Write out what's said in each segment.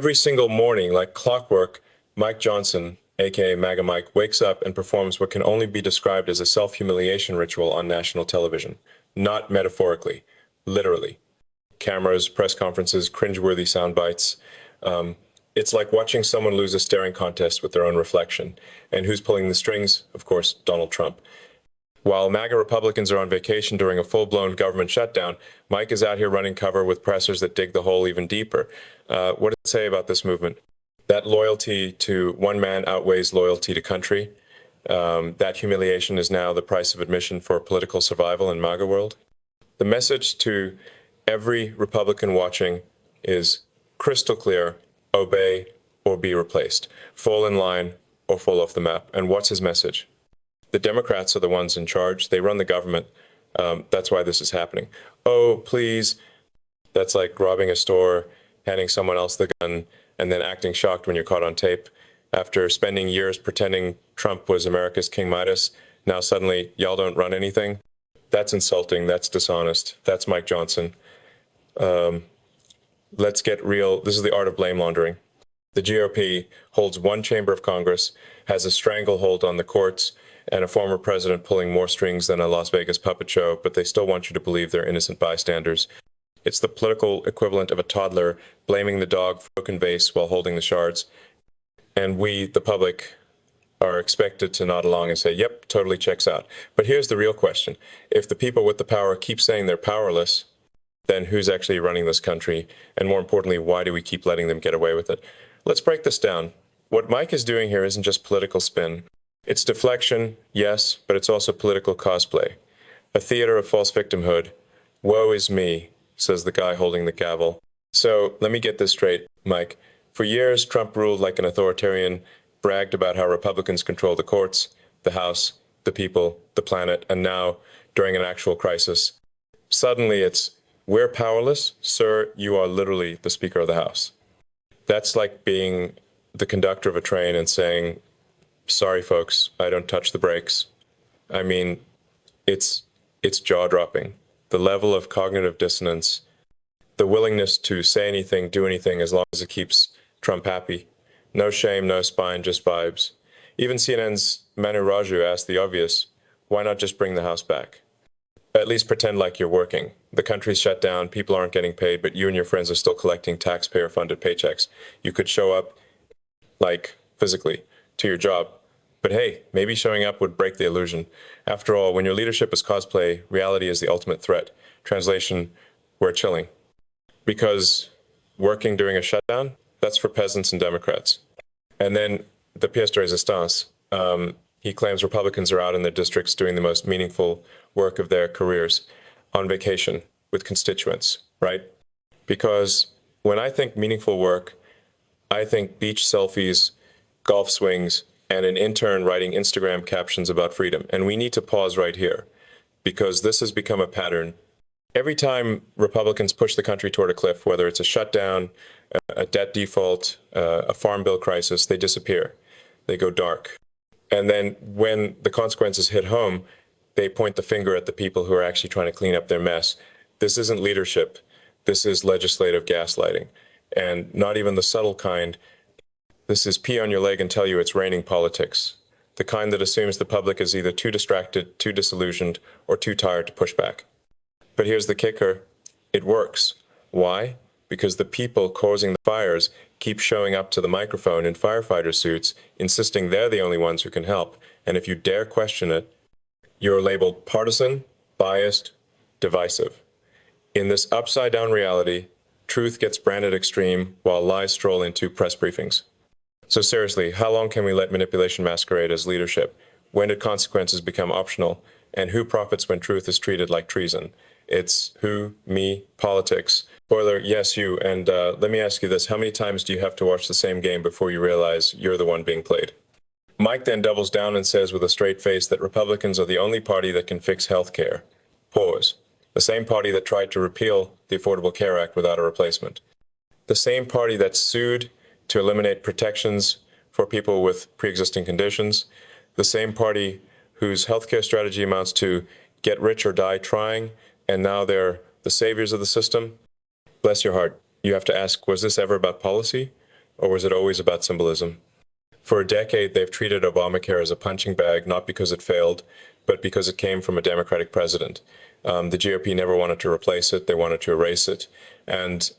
Every single morning, like clockwork, Mike Johnson, aka MAGA Mike, wakes up and performs what can only be described as a self-humiliation ritual on national television. Not metaphorically, literally. Cameras, press conferences, cringeworthy sound bites. It's like watching someone lose a staring contest with their own reflection. And who's pulling the strings? Of course, Donald Trump. While MAGA Republicans are on vacation during a full-blown government shutdown, Mike is out here running cover with pressers that dig the hole even deeper. What does it say about this movement? That loyalty to one man outweighs loyalty to country. That humiliation is now the price of admission for political survival in MAGA world. The message to every Republican watching is crystal clear: obey or be replaced. Fall in line or fall off the map. And what's his message? The Democrats are the ones in charge. They run the government. That's why this is happening. Oh, please. That's like robbing a store, handing someone else the gun, and then acting shocked when you're caught on tape. After spending years pretending Trump was America's King Midas, now suddenly y'all don't run anything. That's insulting. That's dishonest. That's Mike Johnson. Let's get real. This is the art of blame laundering. The GOP holds one chamber of Congress, has a stranglehold on the courts, and a former president pulling more strings than a Las Vegas puppet show, but they still want you to believe they're innocent bystanders. It's the political equivalent of a toddler blaming the dog for a broken vase while holding the shards. And we, the public, are expected to nod along and say, yep, totally checks out. But here's the real question. If the people with the power keep saying they're powerless, then who's actually running this country? And more importantly, why do we keep letting them get away with it? Let's break this down. What Mike is doing here isn't just political spin. It's deflection, yes, but it's also political cosplay. A theater of false victimhood. Woe is me, says the guy holding the gavel. So let me get this straight, Mike. For years, Trump ruled like an authoritarian, bragged about how Republicans control the courts, the House, the people, the planet, and now, during an actual crisis, suddenly it's, we're powerless, sir, you are literally the Speaker of the House. That's like being the conductor of a train and saying, sorry, folks, I don't touch the brakes. I mean, it's jaw-dropping. The level of cognitive dissonance, the willingness to say anything, do anything, as long as it keeps Trump happy. No shame, no spine, just vibes. Even CNN's Manu Raju asked the obvious, why not just bring the House back? At least pretend like you're working. The country's shut down, people aren't getting paid, but you and your friends are still collecting taxpayer-funded paychecks. You could show up, like, physically, to your job. But hey, maybe showing up would break the illusion. After all, when your leadership is cosplay, reality is the ultimate threat. Translation, we're chilling. Because working during a shutdown, that's for peasants and Democrats. And then the pièce de résistance. He claims Republicans are out in their districts doing the most meaningful work of their careers, on vacation with constituents, right? Because when I think meaningful work, I think beach selfies, golf swings, and an intern writing Instagram captions about freedom. And we need to pause right here, because this has become a pattern. Every time Republicans push the country toward a cliff, whether it's a shutdown, a debt default, a farm bill crisis, they disappear. They go dark. And then when the consequences hit home, they point the finger at the people who are actually trying to clean up their mess. This isn't leadership. This is legislative gaslighting. And not even the subtle kind. This is pee on your leg and tell you it's raining politics. The kind that assumes the public is either too distracted, too disillusioned, or too tired to push back. But here's the kicker. It works. Why? Because the people causing the fires keep showing up to the microphone in firefighter suits, insisting they're the only ones who can help. And if you dare question it, you're labeled partisan, biased, divisive. In this upside-down reality, truth gets branded extreme while lies stroll into press briefings. So seriously, how long can we let manipulation masquerade as leadership? When did consequences become optional? And who profits when truth is treated like treason? It's who, me, politics. Spoiler, yes, you. And let me ask you this. How many times do you have to watch the same game before you realize you're the one being played? Mike then doubles down and says with a straight face that Republicans are the only party that can fix health care. Pause. The same party that tried to repeal the Affordable Care Act without a replacement. The same party that sued to eliminate protections for people with pre-existing conditions. The same party whose healthcare strategy amounts to get rich or die trying, and now they're the saviors of the system. Bless your heart. You have to ask, was this ever about policy? or was it always about symbolism? For a decade, they've treated Obamacare as a punching bag, not because it failed, but because it came from a Democratic president. The GOP never wanted to replace it. They wanted to erase it. And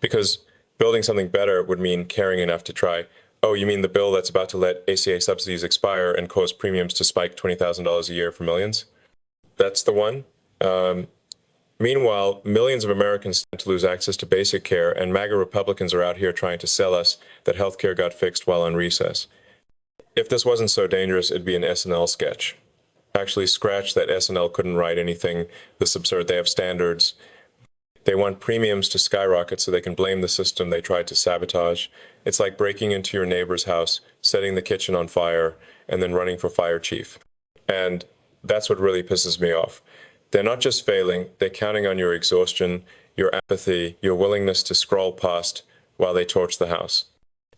because building something better would mean caring enough to try, oh, you mean the bill that's about to let ACA subsidies expire and cause premiums to spike $20,000 a year for millions? That's the one. Meanwhile, millions of Americans stand to lose access to basic care, and MAGA Republicans are out here trying to sell us that healthcare got fixed while on recess. If this wasn't so dangerous, it'd be an SNL sketch. Actually, scratch that SNL couldn't write anything this absurd. They have standards. They want premiums to skyrocket so they can blame the system they tried to sabotage. It's like breaking into your neighbor's house, setting the kitchen on fire, and then running for fire chief. And that's what really pisses me off. They're not just failing, they're counting on your exhaustion, your apathy, your willingness to scroll past while they torch the house.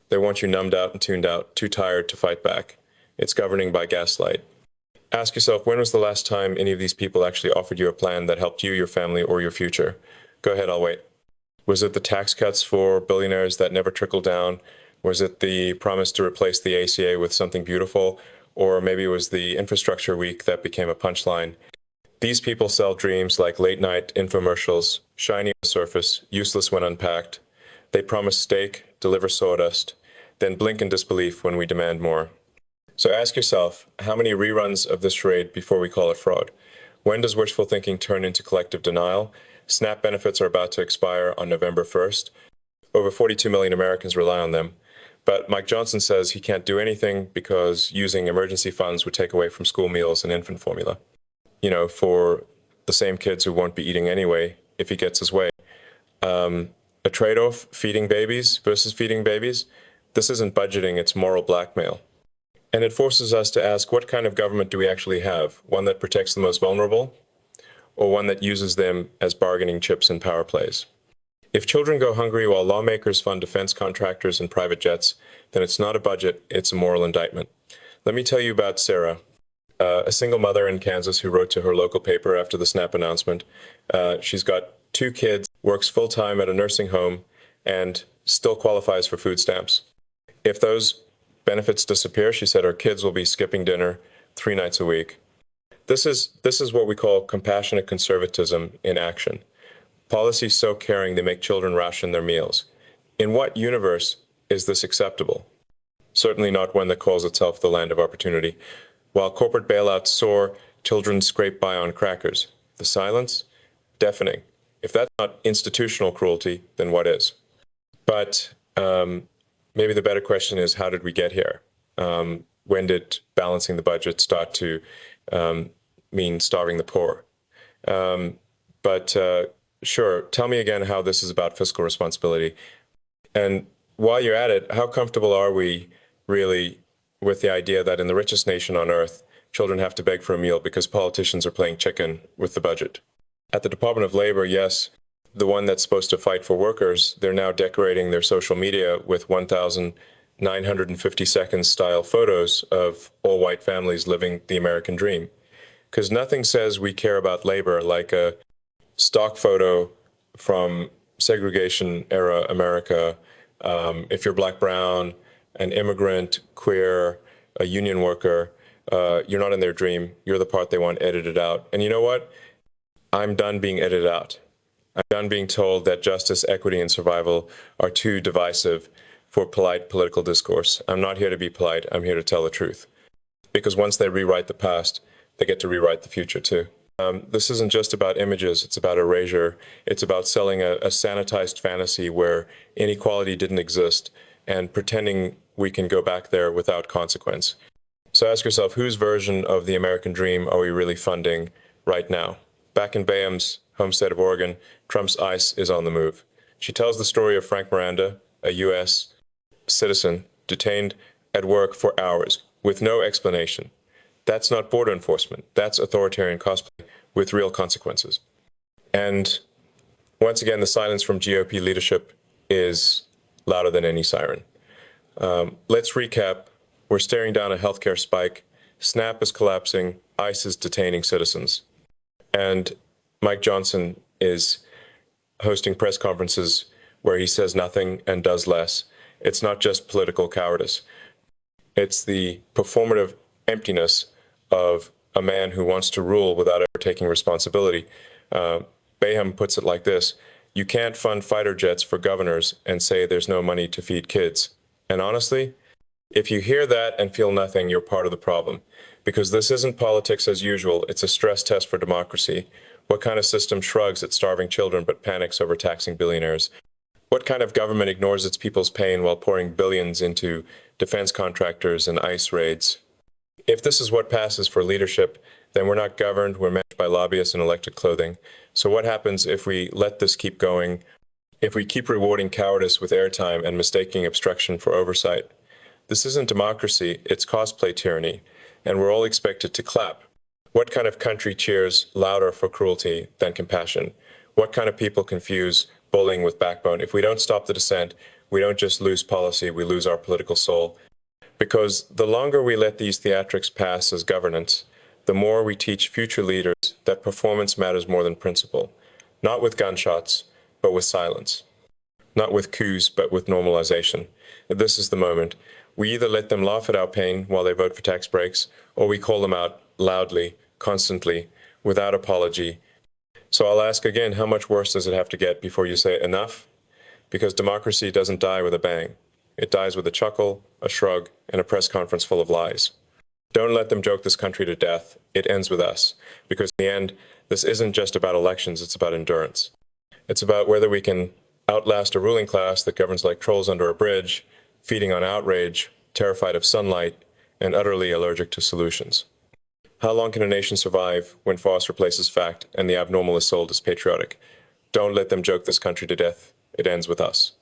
They want you numbed out and tuned out, too tired to fight back. It's governing by gaslight. Ask yourself, when was the last time any of these people actually offered you a plan that helped you, your family, or your future? Go ahead, I'll wait. Was it the tax cuts for billionaires that never trickled down? Was it the promise to replace the ACA with something beautiful? Or maybe it was the infrastructure week that became a punchline? These people sell dreams like late-night infomercials, shiny on the surface, useless when unpacked. They promise steak, deliver sawdust, then blink in disbelief when we demand more. So ask yourself, how many reruns of this charade before we call it fraud? When does wishful thinking turn into collective denial? SNAP benefits are about to expire on November 1st. Over 42 million Americans rely on them. But Mike Johnson says he can't do anything because using emergency funds would take away from school meals and infant formula. You know, for the same kids who won't be eating anyway if he gets his way. A trade-off, feeding babies versus feeding babies. This isn't budgeting, it's moral blackmail. And it forces us to ask, what kind of government do we actually have? One that protects the most vulnerable, or one that uses them as bargaining chips in power plays? If children go hungry while lawmakers fund defense contractors and private jets, then it's not a budget, it's a moral indictment. Let me tell you about Sarah, a single mother in Kansas who wrote to her local paper after the SNAP announcement. She's got 2 kids, works full-time at a nursing home, and still qualifies for food stamps. If those benefits disappear, she said her kids will be skipping dinner 3 nights a week. This is what we call compassionate conservatism in action. Policies so caring they make children ration their meals. In what universe is this acceptable? Certainly not one that calls itself the land of opportunity. While corporate bailouts soar, children scrape by on crackers. The silence? Deafening. If that's not institutional cruelty, then what is? But maybe the better question is, how did we get here? When did balancing the budget start to mean starving the poor? Sure, tell me again how this is about fiscal responsibility. And while you're at it, how comfortable are we really with the idea that in the richest nation on earth, children have to beg for a meal because politicians are playing chicken with the budget? At the Department of Labor, yes, the one that's supposed to fight for workers, they're now decorating their social media with 1,950 seconds style photos of all white families living the American dream. Because nothing says we care about labor like a stock photo from segregation era America. If you're black, brown, an immigrant, queer, a union worker, you're not in their dream. You're the part they want edited out. And you know what? I'm done being edited out. I'm done being told that justice, equity, and survival are too divisive for polite political discourse. I'm not here to be polite. I'm here to tell the truth. Because once they rewrite the past, they get to rewrite the future too. This isn't just about images, it's about erasure. It's about selling a sanitized fantasy where inequality didn't exist and pretending we can go back there without consequence. So ask yourself, whose version of the American dream are we really funding right now? Back in Bayham's home state of Oregon, Trump's ICE is on the move. She tells the story of Frank Miranda, a U.S. citizen, detained at work for hours with no explanation. That's not border enforcement. That's authoritarian cosplay with real consequences. And once again, the silence from GOP leadership is louder than any siren. Let's recap. We're staring down a healthcare spike. SNAP is collapsing. ICE is detaining citizens. And Mike Johnson is hosting press conferences where he says nothing and does less. It's not just political cowardice. It's the performative emptiness of a man who wants to rule without ever taking responsibility. Baham puts it like this: you can't fund fighter jets for governors and say there's no money to feed kids. And honestly, if you hear that and feel nothing, you're part of the problem. Because this isn't politics as usual, it's a stress test for democracy. What kind of system shrugs at starving children but panics over taxing billionaires? What kind of government ignores its people's pain while pouring billions into defense contractors and ICE raids? If this is what passes for leadership, then we're not governed, we're managed by lobbyists in elected clothing. So what happens if we let this keep going, if we keep rewarding cowardice with airtime and mistaking obstruction for oversight? This isn't democracy, it's cosplay tyranny, and we're all expected to clap. What kind of country cheers louder for cruelty than compassion? What kind of people confuse bullying with backbone? If we don't stop the descent, we don't just lose policy, we lose our political soul. Because the longer we let these theatrics pass as governance, the more we teach future leaders that performance matters more than principle. Not with gunshots, but with silence. Not with coups, but with normalization. This is the moment. We either let them laugh at our pain while they vote for tax breaks, or we call them out loudly, constantly, without apology. So I'll ask again, how much worse does it have to get before you say enough? Because democracy doesn't die with a bang. It dies with a chuckle, a shrug, and a press conference full of lies. Don't let them joke this country to death. It ends with us. Because in the end, this isn't just about elections, it's about endurance. It's about whether we can outlast a ruling class that governs like trolls under a bridge, feeding on outrage, terrified of sunlight, and utterly allergic to solutions. How long can a nation survive when farce replaces fact and the abnormal is sold as patriotic? Don't let them joke this country to death. It ends with us.